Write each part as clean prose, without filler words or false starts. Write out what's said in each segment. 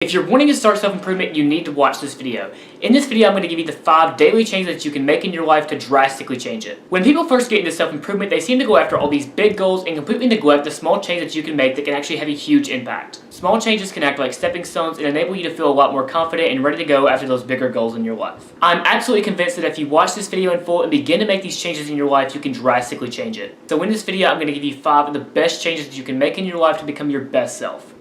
If you're wanting to start self-improvement, you need to watch this video. In this video, I'm going to give you the 5 daily changes that you can make in your life to drastically change it. When people first get into self-improvement, they seem to go after all these big goals and completely neglect the small changes that you can make that can actually have a huge impact. Small changes can act like stepping stones and enable you to feel a lot more confident and ready to go after those bigger goals in your life. I'm absolutely convinced that if you watch this video in full and begin to make these changes in your life, you can drastically change it. So in this video, I'm going to give you 5 of the best changes that you can make in your life to become your best self.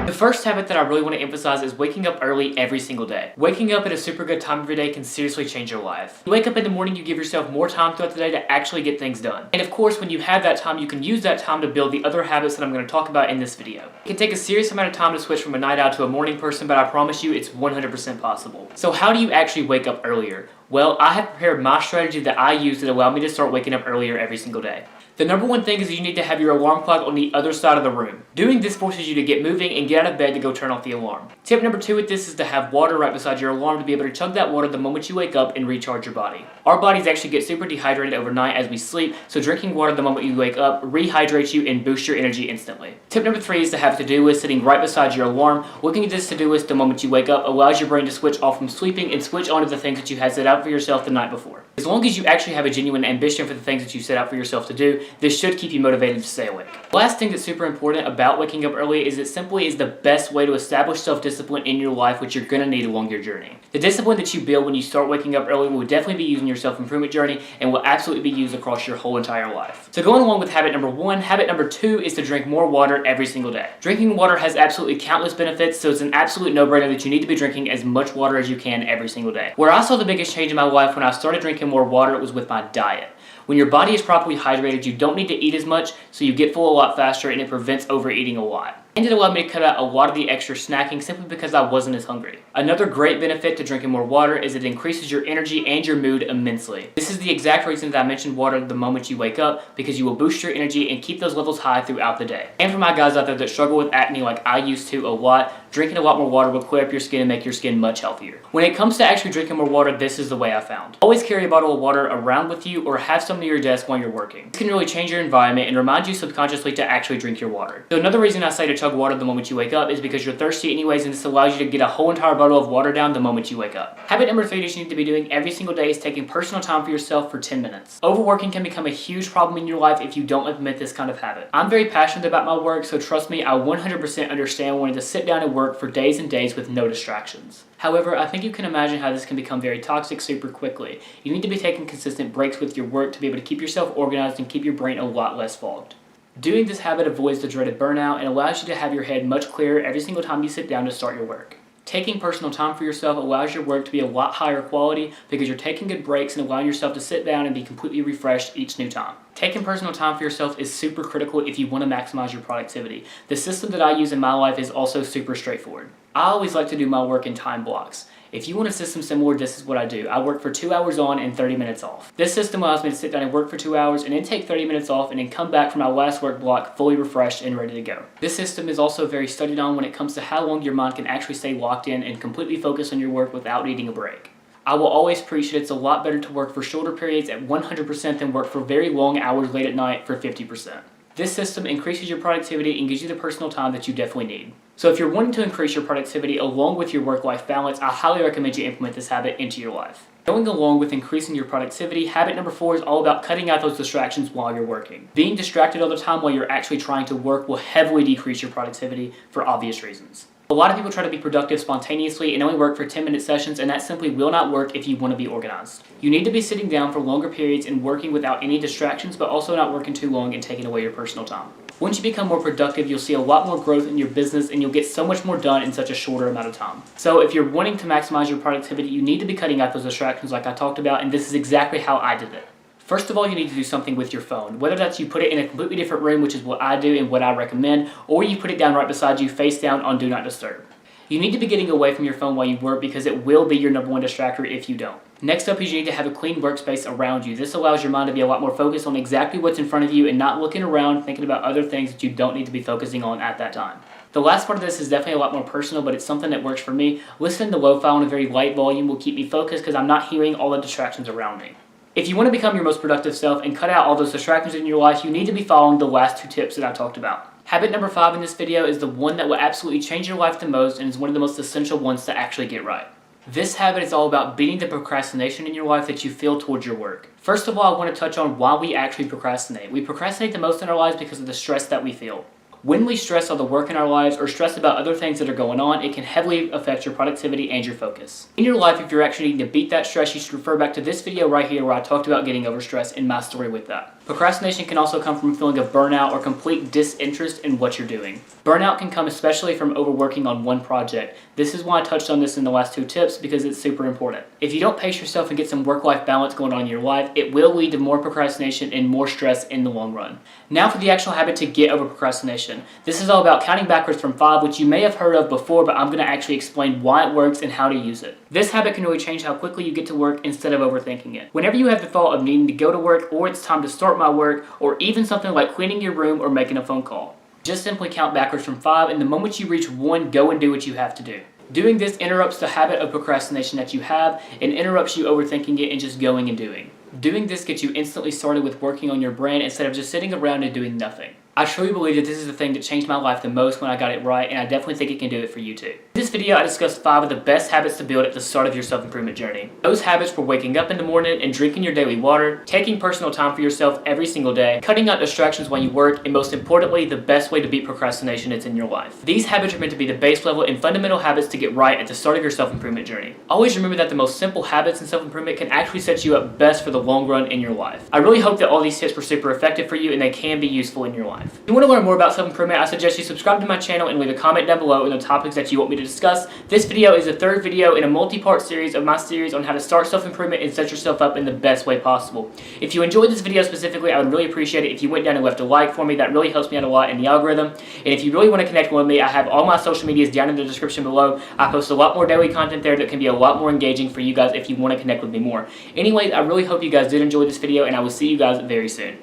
The first habit that I really want to emphasize is waking up early every single day. Waking up at a super good time every day can seriously change your life. You wake up in the morning, you give yourself more time throughout the day to actually get things done. And of course, when you have that time, you can use that time to build the other habits that I'm going to talk about in this video. It can take a serious amount of time to switch from a night owl to a morning person, but I promise you it's 100% possible. So how do you actually wake up earlier? Well, I have prepared my strategy that I use that allow me to start waking up earlier every single day. The number one thing is you need to have your alarm clock on the other side of the room. Doing this forces you to get moving and get out of bed to go turn off the alarm. Tip number 2 with this is to have water right beside your alarm to be able to chug that water the moment you wake up and recharge your body. Our bodies actually get super dehydrated overnight as we sleep, so drinking water the moment you wake up rehydrates you and boosts your energy instantly. Tip number 3 is to have a to-do list sitting right beside your alarm. Looking at this to-do list the moment you wake up allows your brain to switch off from sleeping and switch on to the things that you had set out for yourself the night before. As long as you actually have a genuine ambition for the things that you set out for yourself to do, this should keep you motivated to stay awake. The last thing that's super important about waking up early is it simply is the best way to establish self-discipline in your life, which you're going to need along your journey. The discipline that you build when you start waking up early will definitely be used in your self-improvement journey and will absolutely be used across your whole entire life. So going along with habit number 1, habit number 2 is to drink more water every single day. Drinking water has absolutely countless benefits, so it's an absolute no-brainer that you need to be drinking as much water as you can every single day. Where I saw the biggest change in my life when I started drinking more water, it was with my diet. When your body is properly hydrated, you don't need to eat as much, so you get full a lot faster and it prevents overeating a lot. And it allowed me to cut out a lot of the extra snacking simply because I wasn't as hungry. Another great benefit to drinking more water is it increases your energy and your mood immensely. This is the exact reason that I mentioned water the moment you wake up, because you will boost your energy and keep those levels high throughout the day. And for my guys out there that struggle with acne like I used to a lot, drinking a lot more water will clear up your skin and make your skin much healthier. When it comes to actually drinking more water, this is the way I found. Always carry a bottle of water around with you or have some near your desk while you're working. This can really change your environment and remind you subconsciously to actually drink your water. So another reason I say to chug water the moment you wake up is because you're thirsty anyways, and this allows you to get a whole entire bottle of water down the moment you wake up. Habit number 3 that you need to be doing every single day is taking personal time for yourself for 10 minutes. Overworking can become a huge problem in your life if you don't implement this kind of habit. I'm very passionate about my work, so trust me, I 100% understand wanting to sit down and work for days and days with no distractions. However, I think you can imagine how this can become very toxic super quickly. You need to be taking consistent breaks with your work to be able to keep yourself organized and keep your brain a lot less fogged. Doing this habit avoids the dreaded burnout and allows you to have your head much clearer every single time you sit down to start your work. Taking personal time for yourself allows your work to be a lot higher quality because you're taking good breaks and allowing yourself to sit down and be completely refreshed each new time. Taking personal time for yourself is super critical if you want to maximize your productivity. The system that I use in my life is also super straightforward. I always like to do my work in time blocks. If you want a system similar, this is what I do. I work for 2 hours on and 30 minutes off. This system allows me to sit down and work for 2 hours and then take 30 minutes off and then come back from my last work block fully refreshed and ready to go. This system is also very studied on when it comes to how long your mind can actually stay locked in and completely focus on your work without needing a break. I will always preach that it's a lot better to work for shorter periods at 100% than work for very long hours late at night for 50%. This system increases your productivity and gives you the personal time that you definitely need. So if you're wanting to increase your productivity along with your work-life balance, I highly recommend you implement this habit into your life. Going along with increasing your productivity, habit number 4 is all about cutting out those distractions while you're working. Being distracted all the time while you're actually trying to work will heavily decrease your productivity for obvious reasons. A lot of people try to be productive spontaneously and only work for 10-minute sessions, and that simply will not work if you want to be organized. You need to be sitting down for longer periods and working without any distractions, but also not working too long and taking away your personal time. Once you become more productive, you'll see a lot more growth in your business and you'll get so much more done in such a shorter amount of time. So if you're wanting to maximize your productivity, you need to be cutting out those distractions like I talked about, and this is exactly how I did it. First of all, you need to do something with your phone. Whether that's you put it in a completely different room, which is what I do and what I recommend, or you put it down right beside you, face down on Do Not Disturb. You need to be getting away from your phone while you work because it will be your number one distractor if you don't. Next up is you need to have a clean workspace around you. This allows your mind to be a lot more focused on exactly what's in front of you and not looking around thinking about other things that you don't need to be focusing on at that time. The last part of this is definitely a lot more personal, but it's something that works for me. Listening to lo-fi on a very light volume will keep me focused because I'm not hearing all the distractions around me. If you want to become your most productive self and cut out all those distractions in your life, you need to be following the last 2 tips that I talked about. Habit number 5 in this video is the one that will absolutely change your life the most and is one of the most essential ones to actually get right. This habit is all about beating the procrastination in your life that you feel towards your work. First of all, I want to touch on why we actually procrastinate. We procrastinate the most in our lives because of the stress that we feel. When we stress on the work in our lives or stress about other things that are going on, it can heavily affect your productivity and your focus. In your life, if you're actually needing to beat that stress, you should refer back to this video right here where I talked about getting over stress and my story with that. Procrastination can also come from a feeling of burnout or complete disinterest in what you're doing. Burnout can come especially from overworking on one project. This is why I touched on this in the last 2 tips because it's super important. If you don't pace yourself and get some work-life balance going on in your life, it will lead to more procrastination and more stress in the long run. Now for the actual habit to get over procrastination. This is all about counting backwards from 5, which you may have heard of before, but I'm going to actually explain why it works and how to use it. This habit can really change how quickly you get to work instead of overthinking it. Whenever you have the thought of needing to go to work, or it's time to start my work, or even something like cleaning your room or making a phone call, just simply count backwards from 5, and the moment you reach 1, go and do what you have to do. Doing this interrupts the habit of procrastination that you have and interrupts you overthinking it and just going and doing. Doing this gets you instantly started with working on your brand instead of just sitting around and doing nothing. I truly believe that this is the thing that changed my life the most when I got it right, and I definitely think it can do it for you too. In this video, I discussed 5 of the best habits to build at the start of your self-improvement journey. Those habits were waking up in the morning and drinking your daily water, taking personal time for yourself every single day, cutting out distractions while you work, and most importantly, the best way to beat procrastination is in your life. These habits are meant to be the base level and fundamental habits to get right at the start of your self-improvement journey. Always remember that the most simple habits in self-improvement can actually set you up best for the long run in your life. I really hope that all these tips were super effective for you and they can be useful in your life. If you want to learn more about self-improvement, I suggest you subscribe to my channel and leave a comment down below on the topics that you want me to discuss. This video is the 3rd video in a multi-part series of my series on how to start self-improvement and set yourself up in the best way possible. If you enjoyed this video specifically, I would really appreciate it if you went down and left a like for me. That really helps me out a lot in the algorithm. And if you really want to connect with me, I have all my social medias down in the description below. I post a lot more daily content there that can be a lot more engaging for you guys if you want to connect with me more. Anyways, I really hope you guys did enjoy this video, and I will see you guys very soon.